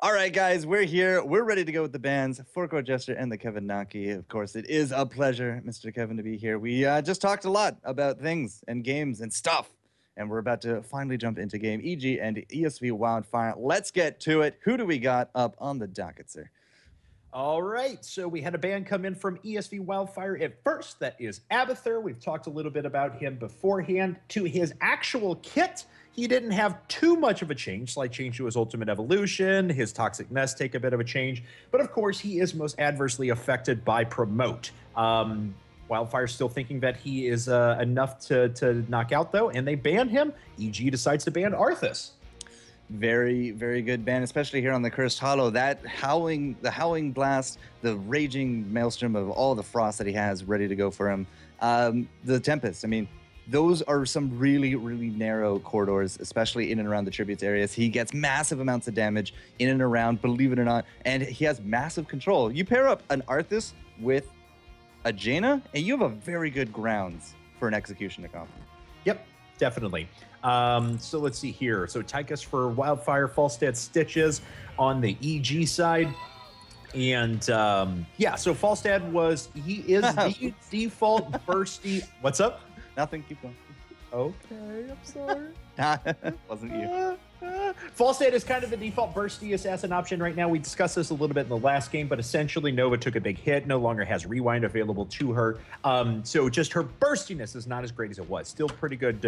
All right, guys, we're here. We're ready to go with the bands, FourCourtJester and the Kevin Naki. Of course, it is a pleasure, Mr. Kevin, to be here. We just talked a lot about things and games and stuff, and we're about to finally jump into game EG and ESV Wildfire. Let's get to it. Who do we got up on the docket, sir? All right, so we had a band come in from ESV Wildfire at first. That is Abathur. We've talked a little bit about him beforehand. To his actual kit, he didn't have too much of a change. Slight change to his Ultimate Evolution. His Toxic Nest take a bit of a change. But of course, he is most adversely affected by Promote. Wildfire's still thinking that he is enough to knock out, though, and they ban him. EG decides to ban Arthas. Very, very good band, especially here on the Cursed Hollow. That the howling blast, the raging maelstrom of all the frost that he has ready to go for him. The Tempest, I mean, those are some really, really narrow corridors, especially in and around the Tributes areas. He gets massive amounts of damage in and around, believe it or not, and he has massive control. You pair up an Arthas with a Jaina, and you have a very good grounds for an execution accomplishment. Yep, definitely. So let's see here. So Tychus for Wildfire, Falstad Stitches on the EG side. And yeah, so Falstad he is the default bursty. What's up? Nothing, keep going. Okay, I'm sorry. Wasn't you. Falstad is kind of the default bursty assassin option right now. We discussed this a little bit in the last game, but essentially Nova took a big hit, no longer has rewind available to her. So just her burstiness is not as great as it was. Still pretty good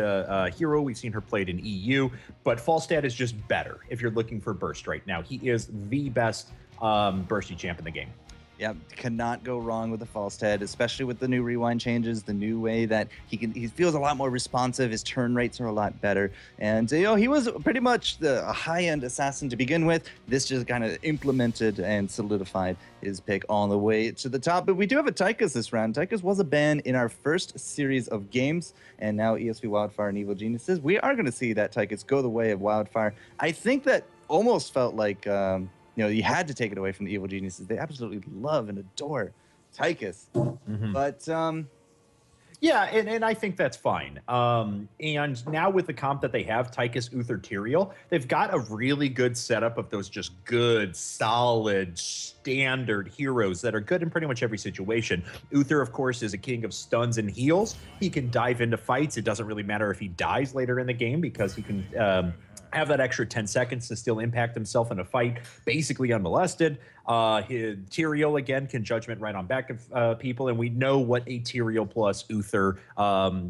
hero. We've seen her played in EU, but Falstad is just better if you're looking for burst right now. He is the best bursty champ in the game. Yeah, cannot go wrong with the Falstad, especially with the new rewind changes, the new way that he feels a lot more responsive, his turn rates are a lot better. And, he was pretty much a high-end assassin to begin with. This just kind of implemented and solidified his pick all the way to the top. But we do have a Tychus this round. Tychus was a ban in our first series of games, and now ESV Wildfire and Evil Geniuses. We are going to see that Tychus go the way of Wildfire. I think that almost felt like... you had to take it away from the Evil Geniuses. They absolutely love and adore Tychus. Mm-hmm. But, yeah, and I think that's fine. And now with the comp that they have, Tychus, Uther, Tyrael, they've got a really good setup of those just good, solid, standard heroes that are good in pretty much every situation. Uther, of course, is a king of stuns and heals. He can dive into fights. It doesn't really matter if he dies later in the game because he can... have that extra 10 seconds to still impact himself in a fight, basically unmolested. His Tyrael, again, can judgment right on back of people, and we know what a Tyrael plus Uther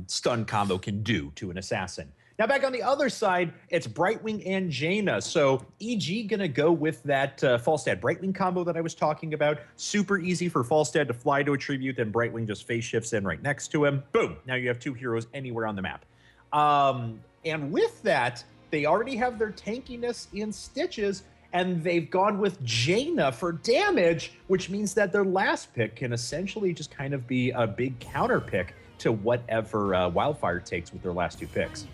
stun combo can do to an assassin. Now, back on the other side, it's Brightwing and Jaina. So EG going to go with that Falstad Brightwing combo that I was talking about. Super easy for Falstad to fly to a tribute, then Brightwing just phase shifts in right next to him. Boom! Now you have two heroes anywhere on the map. And with that... they already have their tankiness in Stitches, and they've gone with Jaina for damage, which means that their last pick can essentially just kind of be a big counter pick to whatever Wildfire takes with their last two picks.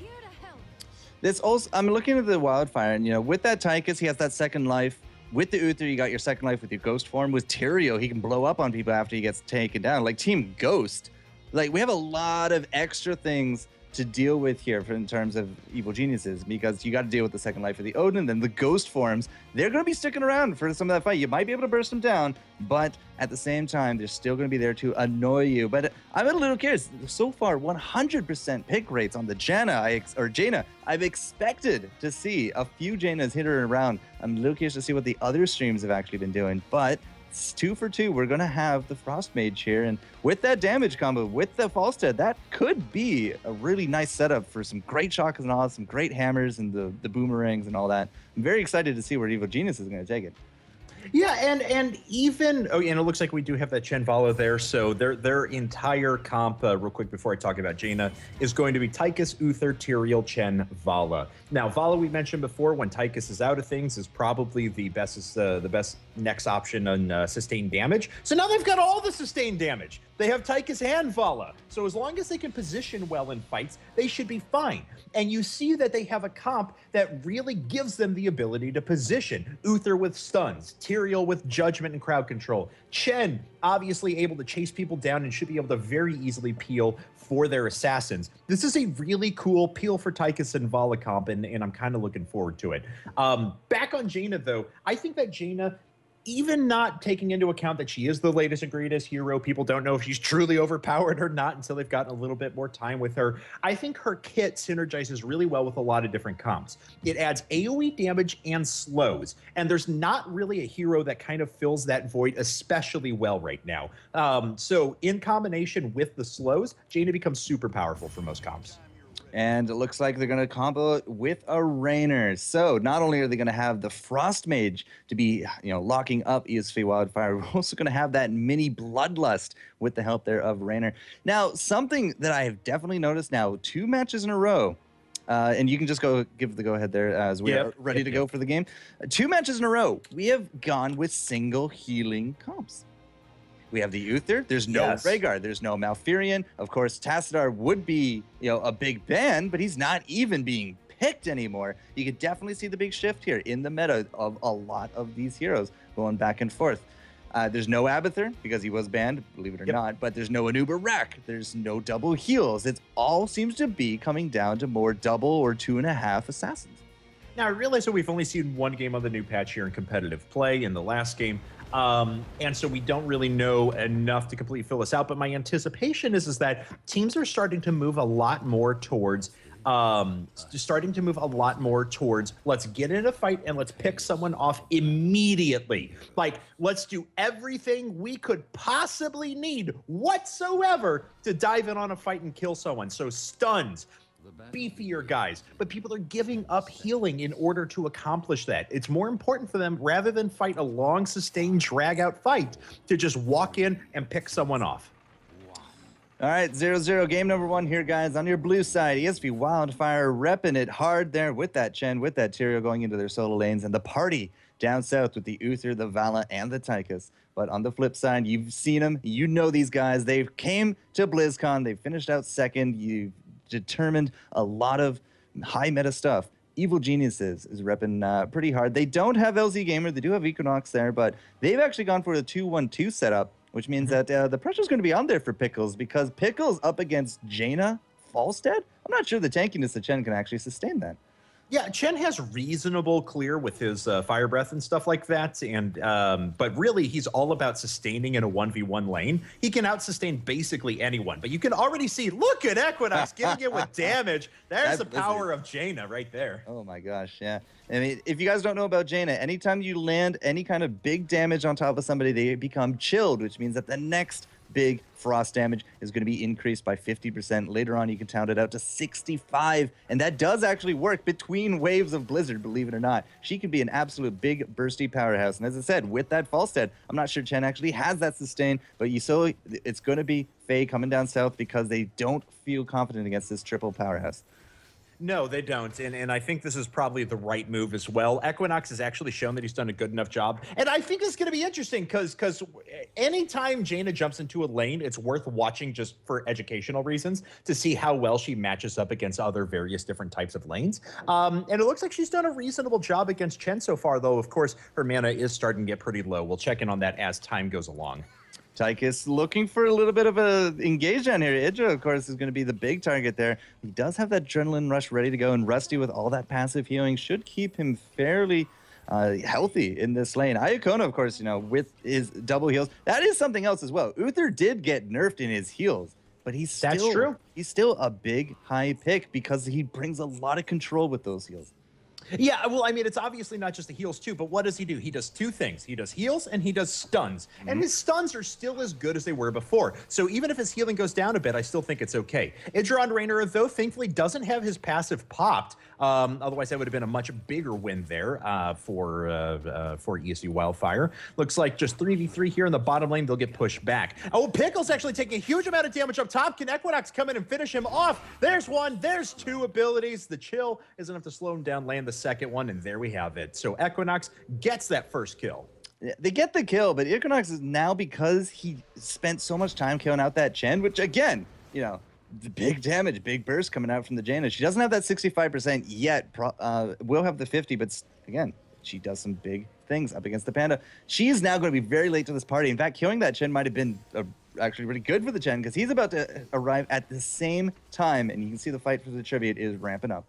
I'm looking at the Wildfire, and with that Tychus, he has that second life. With the Uther, you got your second life with your Ghost form. With Tyrael, he can blow up on people after he gets taken down. Like Team Ghost, like we have a lot of extra things to deal with here in terms of Evil Geniuses, because you got to deal with the second life of the Odin, then the Ghost forms. They're going to be sticking around for some of that fight. You might be able to burst them down, but at the same time, they're still going to be there to annoy you. But I'm a little curious. So far, 100% pick rates on the Jaina. I've expected to see a few Jainas hit her around. I'm a little curious to see what the other streams have actually been doing, but it's 2 for 2. We're going to have the Frost Mage here. And with that damage combo, with the Falstad, that could be a really nice setup for some great shocks and all, some great hammers and the boomerangs and all that. I'm very excited to see where Evil Genius is going to take it. Yeah, and even and it looks like we do have that Chen Vala there. So their entire comp, real quick before I talk about Jaina, is going to be Tychus, Uther, Tyrael, Chen, Vala. Now Vala, we mentioned before, when Tychus is out of things, is probably the best next option on sustained damage. So now they've got all the sustained damage. They have Tychus and Vala. So as long as they can position well in fights, they should be fine. And you see that they have a comp that really gives them the ability to position. Uther with stuns, Tyrael with judgment and crowd control. Chen, obviously able to chase people down and should be able to very easily peel for their assassins. This is a really cool peel for Tychus and Vala comp, and I'm kind of looking forward to it. Back on Jaina, though, I think that Jaina, even not taking into account that she is the latest and greatest hero, people don't know if she's truly overpowered or not until they've gotten a little bit more time with her. I think her kit synergizes really well with a lot of different comps. It adds AoE damage and slows, and there's not really a hero that kind of fills that void especially well right now. So in combination with the slows, Jaina becomes super powerful for most comps. And it looks like they're going to combo it with a Rainer. So not only are they going to have the Frost Mage to be, locking up ESV Wildfire, we're also going to have that mini Bloodlust with the help there of Rainer. Now, something that I have definitely noticed now, 2 matches in a row, and you can just go give the go-ahead there as we are ready to go for the game. 2 matches in a row, we have gone with single healing comps. We have the Uther. There's no Rhaegar. There's no Malfurion. Of course, Tassadar would be, a big ban, but he's not even being picked anymore. You could definitely see the big shift here in the meta of a lot of these heroes going back and forth. There's no Abathur because he was banned, believe it or not, but there's no Anuba Rack. There's no double heals. It all seems to be coming down to more double or 2.5 assassins. Now, I realize that we've only seen 1 game on the new patch here in competitive play in the last game. And so we don't really know enough to completely fill us out. But my anticipation is that teams are starting to move a lot more towards let's get in a fight and let's pick someone off immediately. Like, let's do everything we could possibly need whatsoever to dive in on a fight and kill someone. So stuns, beefier guys, but people are giving up healing in order to accomplish that. It's more important for them, rather than fight a long, sustained, drag-out fight, to just walk in and pick someone off. All right, 0-0, game number 1 here, guys. On your blue side, ESV Wildfire repping it hard there with that Chen, with that Tyrael going into their solo lanes, and the party down south with the Uther, the Vala, and the Tychus. But on the flip side, you've seen them. You know these guys. They came to BlizzCon. They finished out second. You've determined a lot of high meta stuff. Evil Geniuses is repping pretty hard. They don't have LZ Gamer. They do have Equinox there, but they've actually gone for the 2-1-2 setup, which means that the pressure's going to be on there for Pickles, because Pickles up against Jaina Falstead, I'm not sure the tankiness of Chen can actually sustain that. Yeah, Chen has reasonable clear with his fire breath and stuff like that, and but really he's all about sustaining in a 1v1 lane. He can out-sustain basically anyone, but you can already see, look at Equinox getting it with damage. There's the power of Jaina right there. Oh my gosh, yeah. I mean, if you guys don't know about Jaina, anytime you land any kind of big damage on top of somebody, they become chilled, which means that the next big frost damage is going to be increased by 50%. Later on, you can count it out to 65, and that does actually work between waves of Blizzard, believe it or not. She can be an absolute big bursty powerhouse, and as I said, with that Falstead, I'm not sure Chen actually has that sustain, but it's going to be Faye coming down south because they don't feel confident against this triple powerhouse. No, they don't, and I think this is probably the right move as well. Equinox has actually shown that he's done a good enough job, and I think it's going to be interesting because anytime Jaina jumps into a lane, it's worth watching just for educational reasons to see how well she matches up against other various different types of lanes. And it looks like she's done a reasonable job against Chen so far, though, of course, her mana is starting to get pretty low. We'll check in on that as time goes along. Tychus looking for a little bit of a engage down here. Idra, of course, is going to be the big target there. He does have that adrenaline rush ready to go, and Rusty with all that passive healing should keep him fairly healthy in this lane. Iacona, of course, with his double heals, that is something else as well. Uther did get nerfed in his heals, but he's still a big high pick because he brings a lot of control with those heals. Yeah, well, I mean, it's obviously not just the heals, too, but what does he do? He does 2 things. He does heals and he does stuns. And his stuns are still as good as they were before. So even if his healing goes down a bit, I still think it's okay. Idra Rainer, though, thankfully doesn't have his passive popped. Otherwise, that would have been a much bigger win there for ESV Wildfire. Looks like just 3v3 here in the bottom lane. They'll get pushed back. Oh, Pickle's actually taking a huge amount of damage up top. Can Equinox come in and finish him off? There's 1. There's 2 abilities. The chill is enough to slow him down, land the second one, and there we have it. So Equinox gets that first kill. They get the kill, but Equinox is now, because he spent so much time killing out that Chen, which again, the big damage, big burst coming out from the Jaina. She doesn't have that 65% yet. Will have the 50, but again, she does some big things up against the Panda. She is now going to be very late to this party. In fact, killing that Chen might have been actually really good for the Chen because he's about to arrive at the same time, and you can see the fight for the tribute is ramping up.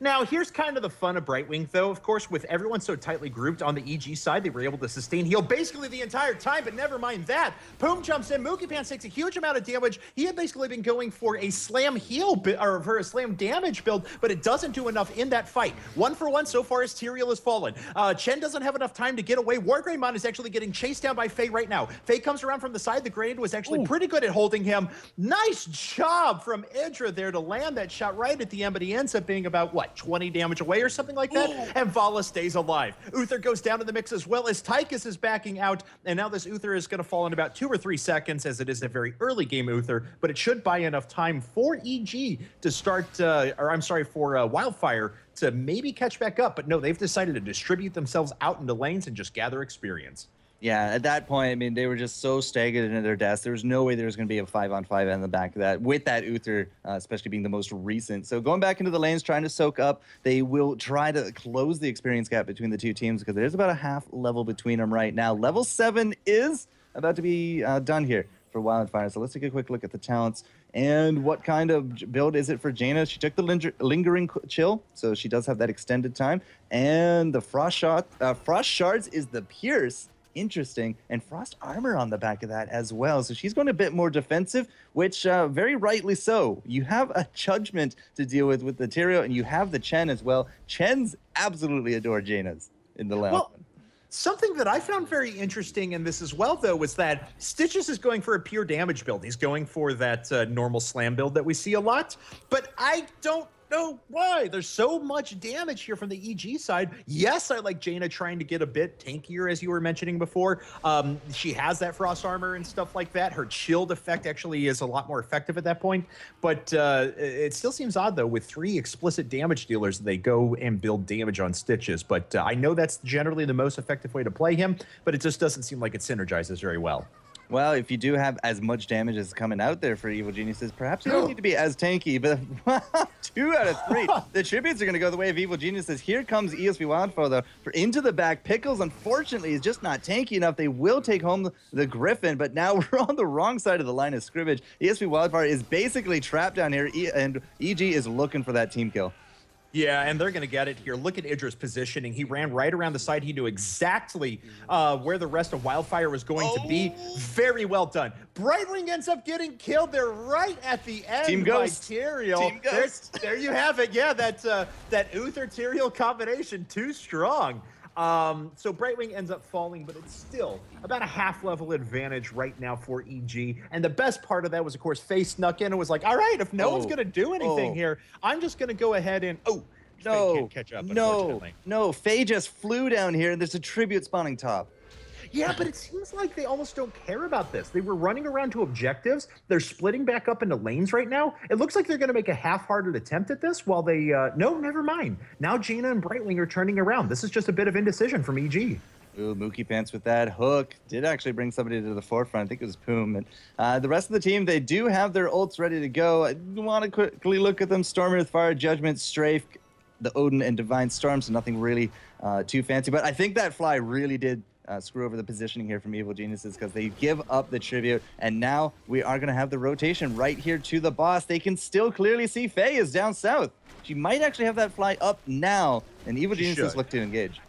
Now, here's kind of the fun of Brightwing, though. Of course, with everyone so tightly grouped on the EG side, they were able to sustain heal basically the entire time, but never mind that. Poom jumps in. Mookie Pants takes a huge amount of damage. He had basically been going for a slam heal, or for a slam damage build, but it doesn't do enough in that fight. 1 for 1 so far as Tyrael has fallen. Chen doesn't have enough time to get away. Wargreymon is actually getting chased down by Faye right now. Faye comes around from the side. The grenade was actually pretty good at holding him. Nice job from Idra there to land that shot right at the end, but he ends up being about, what, 20 damage away or something like that, and Vala stays alive. Uther goes down in the mix as well as Tychus is backing out, and now this Uther is going to fall in about 2 or 3 seconds as it is a very early game Uther, but it should buy enough time for EG to start, for Wildfire to maybe catch back up, but no, they've decided to distribute themselves out into lanes and just gather experience. Yeah, at that point, I mean, they were just so staggered into their deaths. There was no way there was going to be a 5-on-5 on the back of that, with that Uther, especially being the most recent. So going back into the lanes, trying to soak up, they will try to close the experience gap between the two teams because there's about a half level between them right now. Level 7 is about to be done here for Wildfire. So let's take a quick look at the talents. And what kind of build is it for Jaina? She took the lingering chill, so she does have that extended time. And the frost shards is the pierce. Interesting, and frost armor on the back of that as well, so she's going a bit more defensive, which very rightly so. You have a judgment to deal with the Tyrael, and you have the Chen as well. Chen's absolutely adore Jaina's in the lane. Well, something that I found very interesting in this as well, though, was that Stitches is going for a pure damage build. He's going for that normal slam build that we see a lot, but I don't know why. There's so much damage here from the EG side. Yes, I like Jaina trying to get a bit tankier, as you were mentioning before. She has that frost armor and stuff like that. Her chilled effect actually is a lot more effective at that point. But it still seems odd, though, with 3 explicit damage dealers, they go and build damage on Stitches. But I know that's generally the most effective way to play him, but it just doesn't seem like it synergizes very well. Well, if you do have as much damage as coming out there for Evil Geniuses, perhaps you don't need to be as tanky, but 2 out of 3. The tributes are going to go the way of Evil Geniuses. Here comes ESV Wildfire, though, for into the back. Pickles, unfortunately, is just not tanky enough. They will take home the Griffin, but now we're on the wrong side of the line of scrimmage. ESV Wildfire is basically trapped down here, and EG is looking for that team kill. Yeah, and they're going to get it here. Look at Idra's positioning. He ran right around the side. He knew exactly where the rest of Wildfire was going to be. Very well done. Brightwing ends up getting killed there right at the end. Team Ghost. By Tyrael. Team Ghost. There you have it. Yeah, that Uther-Tyrael combination, too strong. So Brightwing ends up falling, but it's still about a half-level advantage right now for EG. And the best part of that was, of course, Faye snuck in and was like, all right, if no one's going to do anything here, I'm just going to go ahead and... Faye can't catch up, unfortunately. No, Faye just flew down here, and there's a tribute spawning top. Yeah, but it seems like they almost don't care about this. They were running around to objectives. They're splitting back up into lanes right now. It looks like they're going to make a half-hearted attempt at this while they... no, never mind. Now Jaina and Brightwing are turning around. This is just a bit of indecision from EG. Ooh, Mookie Pants with that hook. Did actually bring somebody to the forefront. I think it was Poom. And the rest of the team, they do have their ults ready to go. I want to quickly look at them. Stormer, Fire, Judgment, Strafe, the Odin, and Divine Storm, so nothing really too fancy. But I think that fly really did... screw over the positioning here from Evil Geniuses because they give up the tribute, and now we are going to have the rotation right here to the boss. They can still clearly see Faye is down south. She might actually have that fly up now, and Evil Geniuses look to engage.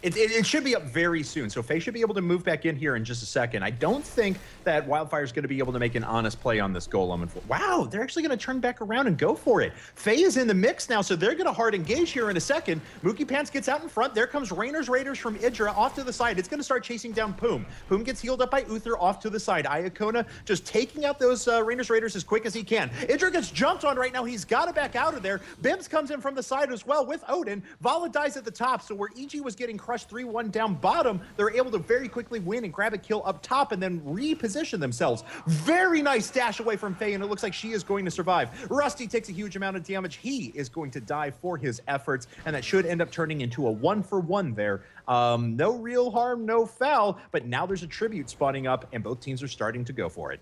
It should be up very soon, so Faye should be able to move back in here in just a second. I don't think that Wildfire's going to be able to make an honest play on this Golem. Wow, they're actually going to turn back around and go for it. Faye is in the mix now, so they're going to hard engage here in a second. Mookie Pants gets out in front. There comes Rainer's Raiders from Idra off to the side. It's going to start chasing down Poom. Poom gets healed up by Uther off to the side. Iacona just taking out those Rainer's Raiders as quick as he can. Idra gets jumped on right now. He's got to back out of there. Bims comes in from the side as well with Odin. Vala dies at the top, so where EG was getting crushed 3-1 down bottom, they're able to very quickly win and grab a kill up top and then reposition themselves. Very nice dash away from Faye, and it looks like she is going to survive. Rusty takes a huge amount of damage. He is going to die for his efforts, and that should end up turning into a 1-for-1 there. No real harm, no foul, but now there's a tribute spawning up, and both teams are starting to go for it.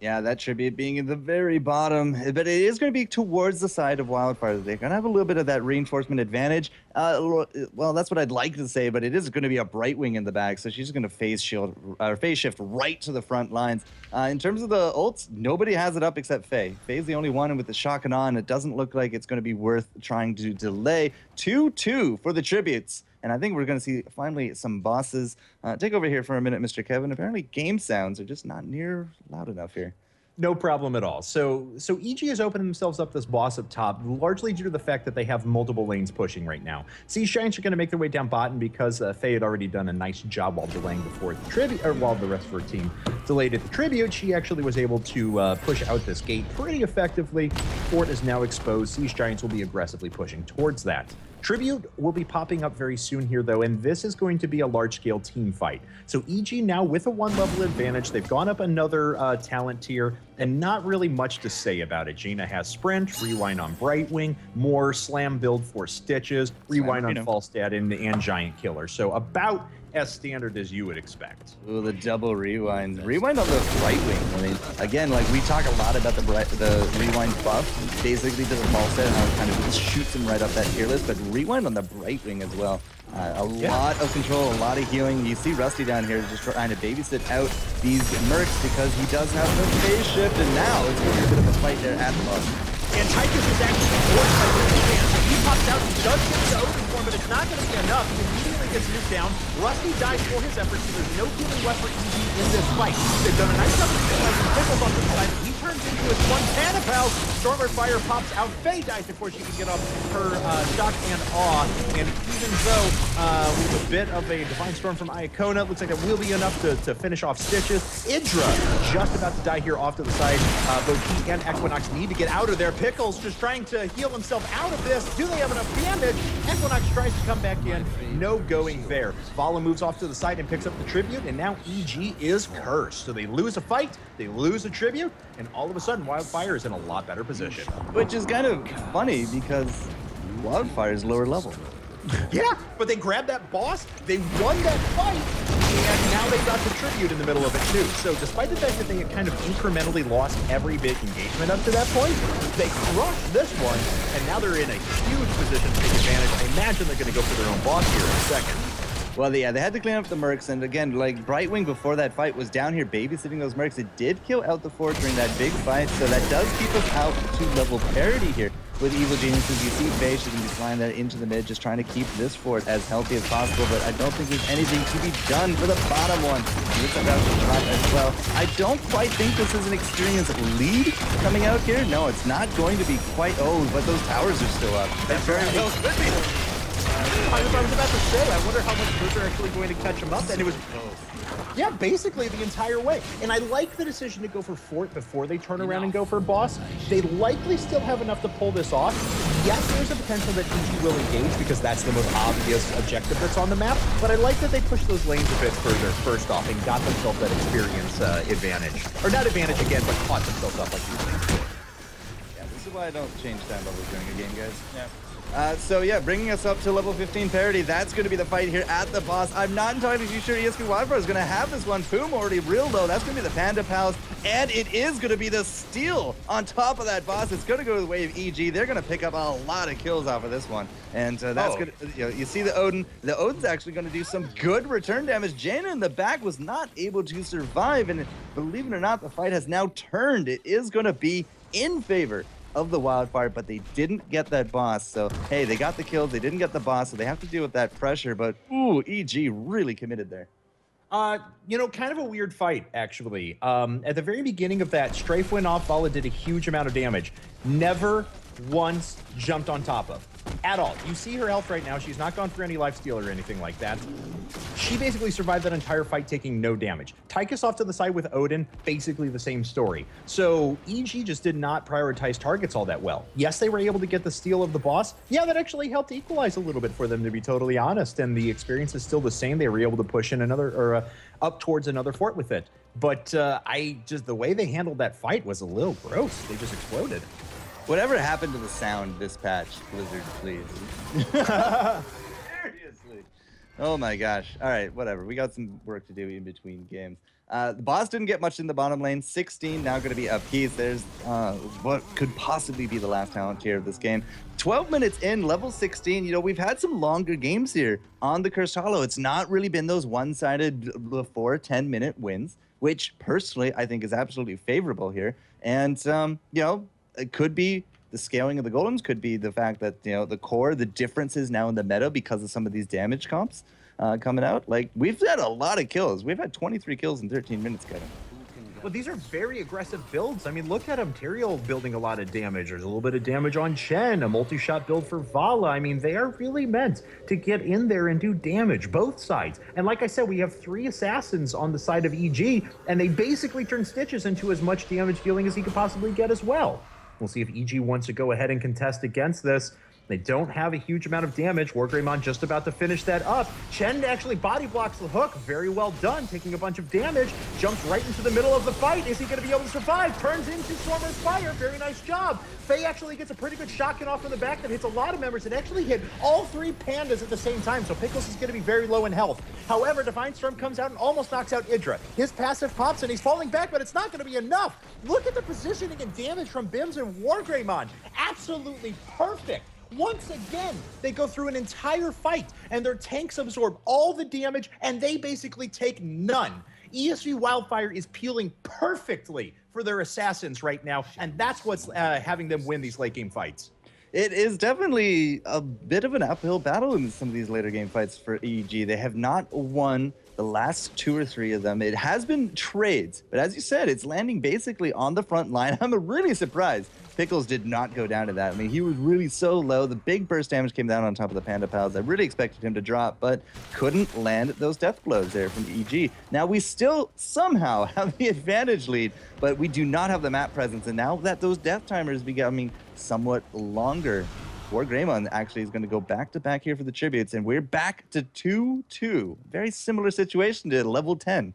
Yeah, that tribute being in the very bottom, but it is going to be towards the side of Wildfire. They're going to have a little bit of that reinforcement advantage. Well, that's what I'd like to say, but it is going to be a Brightwing in the back, so she's going to phase shift right to the front lines. In terms of the ults, nobody has it up except Faye. Faye's the only one, and with the shotgun on, it doesn't look like it's going to be worth trying to delay. 2-2 for the tributes. And I think we're going to see finally some bosses. Take over here for a minute, Mr. Kevin. Apparently game sounds are just not near loud enough here. No problem at all. So EG has opened themselves up this boss up top, largely due to the fact that they have multiple lanes pushing right now. Siege Giants are going to make their way down bottom because Faye had already done a nice job while delaying before the tribute, or while the rest of her team delayed at the tribute. She actually was able to push out this gate pretty effectively. Fort is now exposed. Siege Giants will be aggressively pushing towards that. Tribute will be popping up very soon here, though, and this is going to be a large-scale team fight. So EG now with a one-level advantage. They've gone up another talent tier, and not really much to say about it. Gina has Sprint, Rewind on Brightwing, more Slam build for Stitches, Rewind on Falstad, and Giant Killer. So about as standard as you would expect. Ooh, the double rewind. Rewind on the Brightwing. I mean, again, like we talk a lot about the rewind buff, basically to the Falstad and how it kind of just shoots him right up that tier list, but rewind on the Brightwing as well. A lot of control, a lot of healing. You see Rusty down here just trying to babysit out these mercs because he does have the phase shift, and now it's going to be a bit of a fight there at the bottom. And Tychus is actually forced by the chance. He pops out, he does get the open form, but it's not going to be enough. He immediately gets nuked down. Rusty dies for his efforts, so there's no healing left for EG in this fight. They've done a nice job of utilizing Pickles on the side, but he turns into his one Panapal. Stormer Fire pops out. Faye dies before she can get up her shock and awe. And even though with a bit of a Divine Storm from Iacona, looks like that will be enough to finish off Stitches. Idra just about to die here off to the side. Both he and Equinox need to get out of there. Pickles just trying to heal himself out of this. Do they have enough damage? Equinox tries to come back in. No going there. Vala moves off to the side and picks up the tribute, and now EG is cursed. So they lose a fight, they lose a tribute, and all of a sudden Wildfire is in a lot better position. Which is kind of funny because Wildfire is lower level. Yeah, but they grabbed that boss, they won that fight, and now they got the tribute in the middle of it too. So despite the fact that they had kind of incrementally lost every big engagement up to that point, they crushed this one, and now they're in a huge position to take advantage. I imagine they're going to go for their own boss here in a second. Well, yeah, they had to clean up the mercs, and again, like, Brightwing before that fight was down here babysitting those mercs. It did kill out the fort during that big fight, so that does keep us out to level parity here with Evil Geniuses. You see Faye, she's going to be flying that into the mid, just trying to keep this fort as healthy as possible, but I don't think there's anything to be done for the bottom one. This about to drop as well. I don't quite think this is an experienced lead coming out here. No, it's not going to be quite, but those towers are still up. That very well could be. I was about to say, I wonder how much those are actually going to catch him up, and it was, yeah, basically the entire way. And I like the decision to go for Fort before they turn around and go for boss. They likely still have enough to pull this off. Yes, there's a potential that EG will engage because that's the most obvious objective that's on the map, but I like that they pushed those lanes a bit further first off and got themselves that experience advantage. Or not advantage again, but caught themselves up like you saying. Yeah, this is why I don't change time levels during a game, guys. Yeah. So yeah, bringing us up to level 15 parity. That's going to be the fight here at the boss. I'm not entirely too sure ESV Wildfire is going to have this one. Boom, already real low. That's going to be the Panda Pals, and it is going to be the steal on top of that boss. It's going to go the way of EG. They're going to pick up a lot of kills off of this one, and that's good. You see the Odin. The Odin's actually going to do some good return damage. Jaina in the back was not able to survive, and believe it or not, the fight has now turned. It is going to be in favor of the Wildfire, but they didn't get that boss. So, hey, they got the kills, they didn't get the boss, so they have to deal with that pressure, but, ooh, EG really committed there. You know, kind of a weird fight, actually. At the very beginning of that, Strafe went off, Vala did a huge amount of damage. Never once jumped on top of. At all. You see her health right now. She's not gone through any lifesteal or anything like that. She basically survived that entire fight taking no damage. Tychus off to the side with Odin, basically the same story. So EG just did not prioritize targets all that well. Yes, they were able to get the steal of the boss. Yeah, that actually helped equalize a little bit for them, to be totally honest. And the experience is still the same. They were able to push in another, or up towards another fort with it. But the way they handled that fight was a little gross. They just exploded. Whatever happened to the sound this patch, Blizzard, please? Seriously. Oh my gosh. All right, whatever. We got some work to do in between games. The boss didn't get much in the bottom lane. 16 now going to be a piece. There's what could possibly be the last talent tier of this game. 12 minutes in, level 16. You know, we've had some longer games here on the Cursed Hollow. It's not really been those one-sided 4-10-minute wins, which personally I think is absolutely favorable here. And, you know, it could be the scaling of the golems, could be the fact that, you know, the core, the differences now in the meta because of some of these damage comps coming out. Like, we've had a lot of kills. We've had 23 kills in 13 minutes, Kevin. Well, these are very aggressive builds. I mean, look at him. Tyrael building a lot of damage. There's a little bit of damage on Chen, a multi-shot build for Vala. I mean, they are really meant to get in there and do damage, both sides. And like I said, we have 3 assassins on the side of EG, and they basically turn Stitches into as much damage dealing as he could possibly get as well. We'll see if EG wants to go ahead and contest against this. They don't have a huge amount of damage. WarGreymon just about to finish that up. Chen actually body blocks the hook. Very well done, taking a bunch of damage. Jumps right into the middle of the fight. Is he going to be able to survive? Turns into Stormer's Fire. Very nice job. Faye actually gets a pretty good shotgun off from the back that hits a lot of members. It actually hit all 3 pandas at the same time, so Pickles is going to be very low in health. However, Divine Storm comes out and almost knocks out Idra. His passive pops and he's falling back, but it's not going to be enough. Look at the positioning and damage from Bims and WarGreymon. Absolutely perfect. Once again, they go through an entire fight and their tanks absorb all the damage and they basically take none. ESV Wildfire is peeling perfectly for their assassins right now, and that's what's having them win these late game fights. It is definitely a bit of an uphill battle in some of these later game fights for EG. They have not won the last 2 or 3 of them. It has been trades, but as you said, it's landing basically on the front line. I'm really surprised Pickles did not go down to that. I mean, he was really so low. The big burst damage came down on top of the Panda Pals. I really expected him to drop, but couldn't land those death blows there from EG. Now, we still somehow have the advantage lead, but we do not have the map presence. And now that those death timers becoming somewhat longer, WarGreymon actually is going to go back-to-back here for the tributes, and we're back to 2-2. Very similar situation to level 10.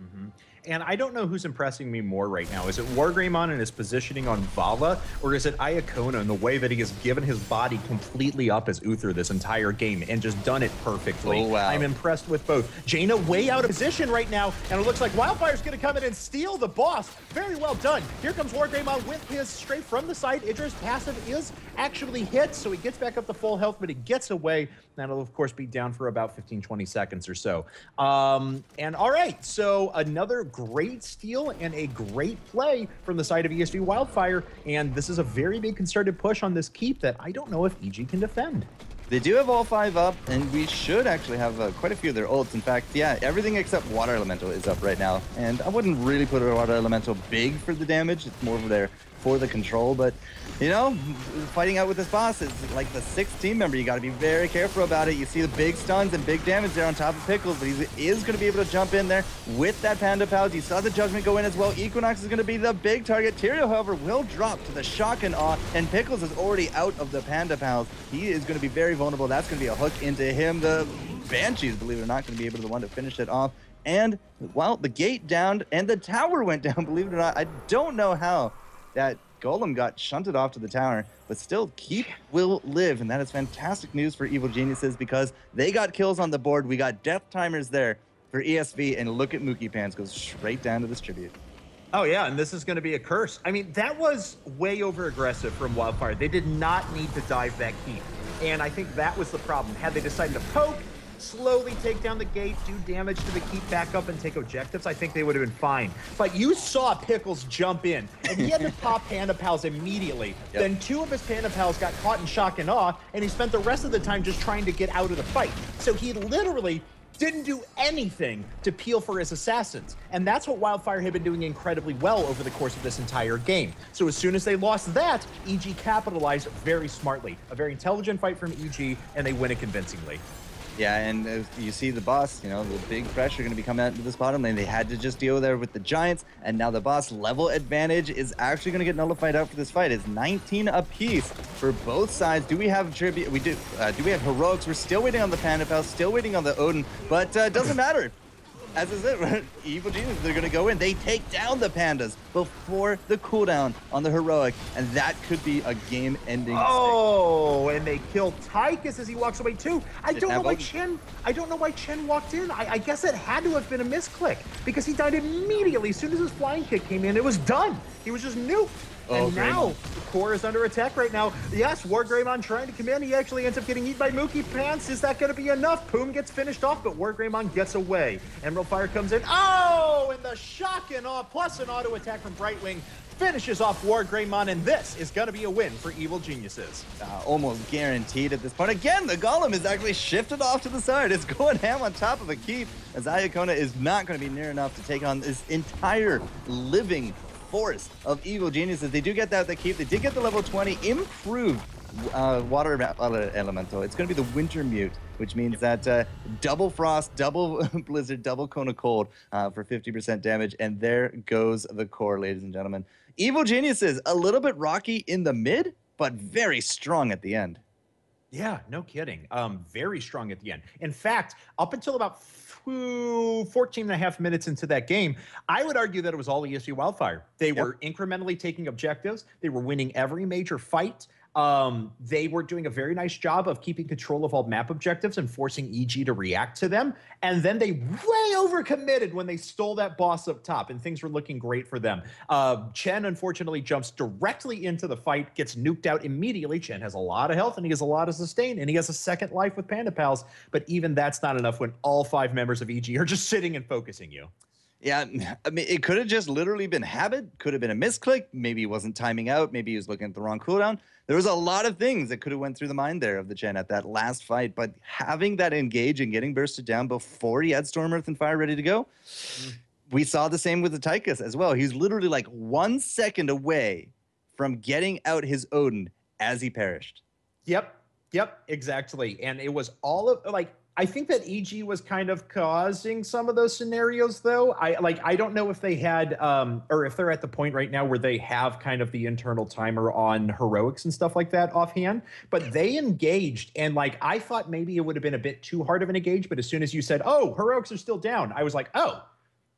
Mm-hmm. And I don't know who's impressing me more right now. Is it WarGreymon and his positioning on Vala, or is it Iacona and the way that he has given his body completely up as Uther this entire game and just done it perfectly? Oh, wow. I'm impressed with both. Jaina way out of position right now, and it looks like Wildfire's going to come in and steal the boss. Very well done. Here comes WarGreymon with his straight from the side. Idra's passive is actually hit, so he gets back up to full health, but he gets away. That'll, of course, be down for about 15-20 seconds or so. And all right, so another great steal and a great play from the side of ESV Wildfire, and this is a very big concerted push on this keep that I don't know if EG can defend. They do have all 5 up, and we should actually have quite a few of their ults. In fact, yeah, everything except Water Elemental is up right now. And I wouldn't really put a Water Elemental big for the damage. It's more there for the control. But, you know, fighting out with this boss is like the 6th team member. You got to be very careful about it. You see the big stuns and big damage there on top of Pickles, but he is going to be able to jump in there with that Panda Pals. You saw the Judgment go in as well. Equinox is going to be the big target. Tyrael, however, will drop to the Shock and Awe, and Pickles is already out of the Panda Pals. He is going to be very vulnerable. That's going to be a hook into him. The Banshees, believe it or not, going to be able to be the one to finish it off. And, well, the gate down and the tower went down, believe it or not. I don't know how that Golem got shunted off to the tower, but still, Keep will live, and that is fantastic news for Evil Geniuses because they got kills on the board. We got death timers there for ESV, and look at Mookie Pants goes straight down to this tribute. Oh, yeah, and this is going to be a curse. I mean, that was way over-aggressive from Wildfire. They did not need to dive that Keep, and I think that was the problem. Had they decided to poke, slowly take down the gate, do damage to the Keep back up and take objectives, I think they would have been fine. But you saw Pickles jump in, and he had to pop Panda Pals immediately. Yep. Then 2 of his Panda Pals got caught in shock and awe, and he spent the rest of the time just trying to get out of the fight. So he literally didn't do anything to peel for his assassins. And that's what Wildfire had been doing incredibly well over the course of this entire game. So as soon as they lost that, EG capitalized very smartly. A very intelligent fight from EG, and they win it convincingly. Yeah, and as you see the boss, you know, the big pressure going to be coming out into this bottom lane. They had to just deal there with the Giants, and now the boss level advantage is actually going to get nullified out for this fight. It's 19 apiece for both sides. Do we have tribute? We do. Do we have heroics? We're still waiting on the Panda Pals, still waiting on the Odin, but doesn't matter. as I said, Evil Geniuses, they're going to go in. They take down the Pandas before the cooldown on the Heroic, and that could be a game-ending Oh, and they kill Tychus as he walks away too. I don't know why Chen walked in. I guess it had to have been a misclick because he died immediately. As soon as his flying kick came in, it was done. He was just nuked. And now the core is under attack right now. Yes, Wargreymon trying to come in. He actually ends up getting eaten by Mookie Pants. Is that going to be enough? Poom gets finished off, but Wargreymon gets away. Emerald Fire comes in. Oh, and the shock and awe plus an auto attack from Brightwing finishes off Wargreymon, and this is going to be a win for Evil Geniuses. Almost guaranteed at this point. Again, the Golem is actually shifted off to the side. It's going ham on top of a keep, as Iacona is not going to be near enough to take on this entire living force of Evil Geniuses. They do get that keep. They did get the level 20 improved water elemental. It's going to be the Winter Mute, which means that double frost, double blizzard, double cone of cold for 50% damage. And there goes the core, ladies and gentlemen. Evil Geniuses, a little bit rocky in the mid, but very strong at the end. Yeah, no kidding. Very strong at the end. In fact, up until about 14 and a half minutes into that game, I would argue that it was all ESV Wildfire. They were incrementally taking objectives. They were winning every major fight. They were doing a very nice job of keeping control of all map objectives and forcing EG to react to them. And then they way overcommitted when they stole that boss up top, and things were looking great for them. Chen, unfortunately, jumps directly into the fight, gets nuked out immediately. Chen has a lot of health, and he has a lot of sustain, and he has a second life with Panda Pals. But even that's not enough when all 5 members of EG are just sitting and focusing you. Yeah, I mean, it could have just literally been habit, could have been a misclick, maybe he wasn't timing out, maybe he was looking at the wrong cooldown. There was a lot of things that could have went through the mind there of the Chen at that last fight, but having that engage and getting bursted down before he had Storm, Earth, and Fire ready to go, we saw the same with the Tychus as well. He's literally like 1 second away from getting out his Odin as he perished. Yep, exactly. And it was all of, like, I think that EG was kind of causing some of those scenarios, though. I don't know if they had, or if they're at the point right now where they have kind of the internal timer on heroics and stuff like that offhand. But they engaged, and like I thought maybe it would have been a bit too hard of an engage. But as soon as you said, "Oh, heroics are still down," I was like, "Oh,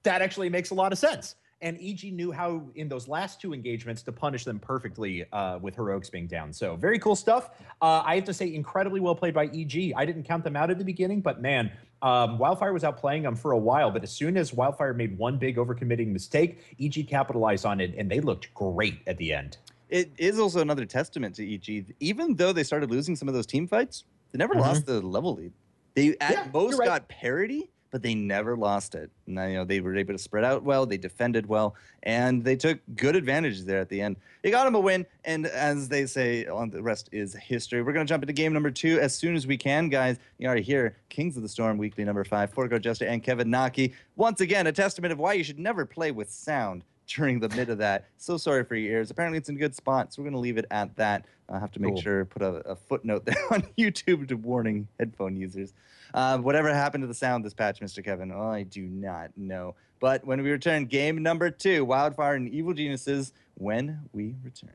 that actually makes a lot of sense." And EG knew how, in those last 2 engagements, to punish them perfectly with heroics being down. So very cool stuff. I have to say, incredibly well played by EG. I didn't count them out at the beginning, but man, Wildfire was outplaying them for a while. But as soon as Wildfire made one big overcommitting mistake, EG capitalized on it, and they looked great at the end. It is also another testament to EG. Even though they started losing some of those team fights, they never lost the level lead. They at most got parity, but they never lost it. And, they were able to spread out well, they defended well, and they took good advantage there at the end. They got them a win, and as they say, the rest is history. We're going to jump into game number 2 as soon as we can, guys. You already hear Kings of the Storm, weekly number 5, FourCourtJester and Kevin Naki. Once again, a testament of why you should never play with sound during the mid of that. So sorry for your ears. Apparently it's in a good spot, so we're going to leave it at that. I'll have to make sure, put a footnote there on YouTube to warning headphone users. Whatever happened to the sound this patch, Mr. Kevin? Oh, I do not know. But when we return, game number 2, Wildfire and Evil Geniuses, when we return.